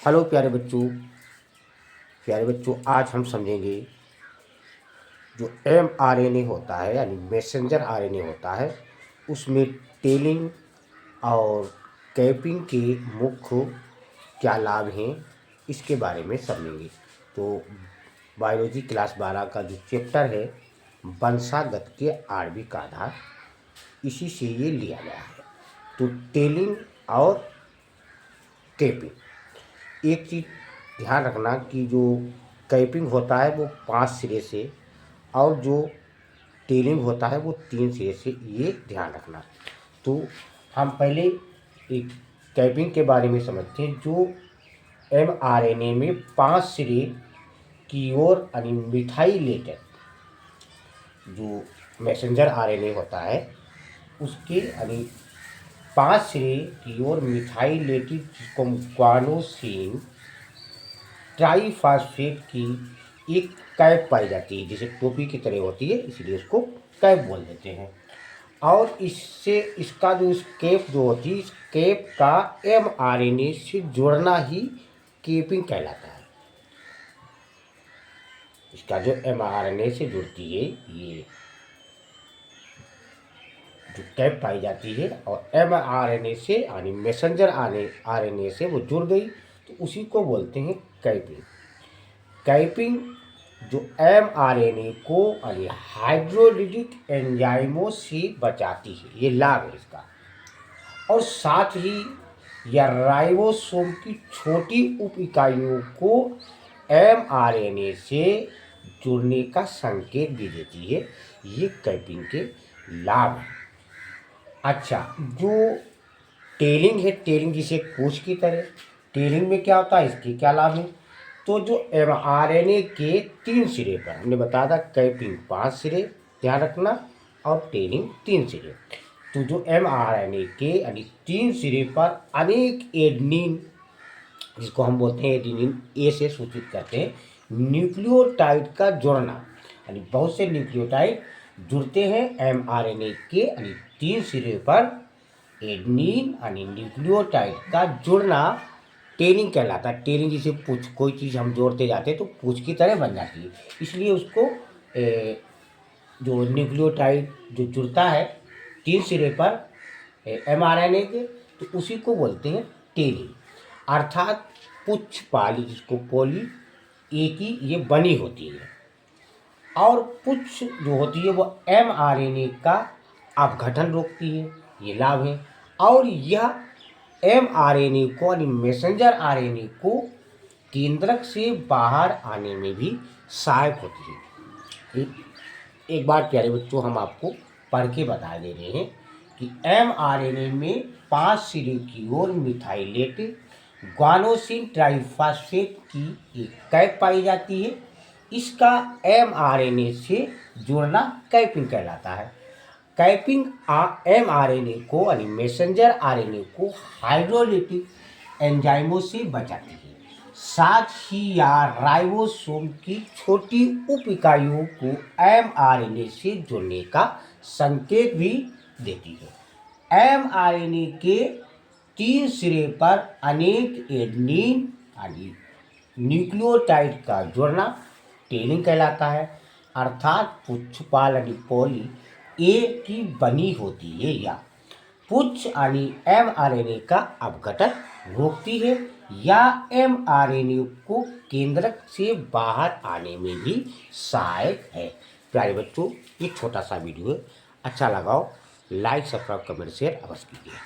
Hello प्यारे बच्चों आज हम समझेंगे जो mRNA होता है यानी मैसेंजर आरएनए होता है उसमें टेलिंग और कैपिंग के मुख्य क्या लाभ हैं इसके बारे में समझेंगे। तो बायोलॉजी क्लास 12 का जो चैप्टर है वंशागत के आणविक आधार, इसी से ये लिया गया है। तो टेलिंग और कैपिंग, एक चीज़ ध्यान रखना कि जो कैपिंग होता है वो 5 सिरे से और जो टेलिंग होता है वो 3 सिरे से, ये ध्यान रखना। तो हम पहले एक कैपिंग के बारे में समझते हैं। जो mRNA में 5 सिरे की ओर यानी मिथाइलेटेड जो मैसेंजर आरएनए होता है उसके यानी 5 सिरे की ओर मिथाइलेटेड जिसको ग्वानोसिन ट्राइफॉस्फेट की एक कैप पाई जाती है, जैसे टोपी की तरह होती है, इसलिए उसको कैप बोल देते हैं। और इससे इसका जो इस कैप जो होती है, इस कैप का mRNA से जुड़ना ही कैपिंग कहलाता है। इसका जो mRNA से जुड़ती है, ये जो कैप पाई जाती है और mRNA से यानी मैसेंजर आरएनए से वो जुड़ गई, तो उसी को बोलते हैं कैपिंग। कैपिंग जो mRNA को यानी हाइड्रोलिटिक एंजाइमों से बचाती है, ये लाभ है इसका। और साथ ही यह राइबोसोम की छोटी उप इकाइयों को mRNA से जुड़ने का संकेत भी देती है। ये कैपिंग के लाभ हैं। अच्छा, जो टेलिंग है, टेलिंग जिसे पूंछ की तरह, टेलिंग में क्या होता है, इसके क्या लाभ है? तो जो mRNA के 3 सिरे पर हमने बताया था, कैपिंग 5 सिरे ध्यान रखना और टेलिंग 3 सिरे। तो जो mRNA के यानी 3 सिरे पर अनेक एडेनिन, जिसको हम बोलते हैं एडेनिन ए से सूचित करते हैं, न्यूक्लियोटाइड का जुड़ना, यानी बहुत से न्यूक्लियोटाइड जुड़ते हैं mRNA के यानी 3 सिरे पर। एडेनिन यानी न्यूक्लियोटाइड का जुड़ना टेलिंग कहलाता है। टेलिंग जिसे पूछ, कोई चीज़ हम जोड़ते जाते हैं तो पूछ की तरह बन जाती है, इसलिए उसको जो न्यूक्लियोटाइड जो जुड़ता है 3 सिरे पर mRNA के, तो उसी को बोलते हैं टेलिंग। अर्थात पुच्छ पाली, जिसको पॉली ए की ये बनी होती है, और पुच्छ जो होती है वो mRNA का अपघटन रोकती है, ये लाभ है। और यह mRNA को यानी मैसेंजर आरएनए को केंद्रक से बाहर आने में भी सहायक होती है। एक बार प्यारे बच्चों हम आपको पढ़ के बता दे रहे हैं कि mRNA में 5 सिरे की ओर मिथाइलेटेड ग्वानोसिन ट्राइफॉस्फेट की एक कैप पाई जाती है। इसका mRNA से जुड़ना कैपिंग कहलाता है। कैपिंग mRNA को यानी मैसेंजर आरएनए को हाइड्रोलिटिक एंजाइमों से बचाती है। साथ ही यह राइबोसोम की छोटी उप इकाइयों को mRNA से जुड़ने का संकेत भी देती है। mRNA के 3 सिरे पर अनेक एडेनिन यानी न्यूक्लियोटाइड का जुड़ना टेलिंग कहलाता है। अर्थात पुच्छपाल यानी पॉली ए की बनी होती है, या पुच्छ यानी mRNA का अपघटन रोकती है, या mRNA को केंद्रक से बाहर आने में भी सहायक है। प्यारे बच्चों, ये छोटा सा वीडियो है, अच्छा लगाओ, लाइक सब्सक्राइब कमेंट शेयर अवश्य कीजिए।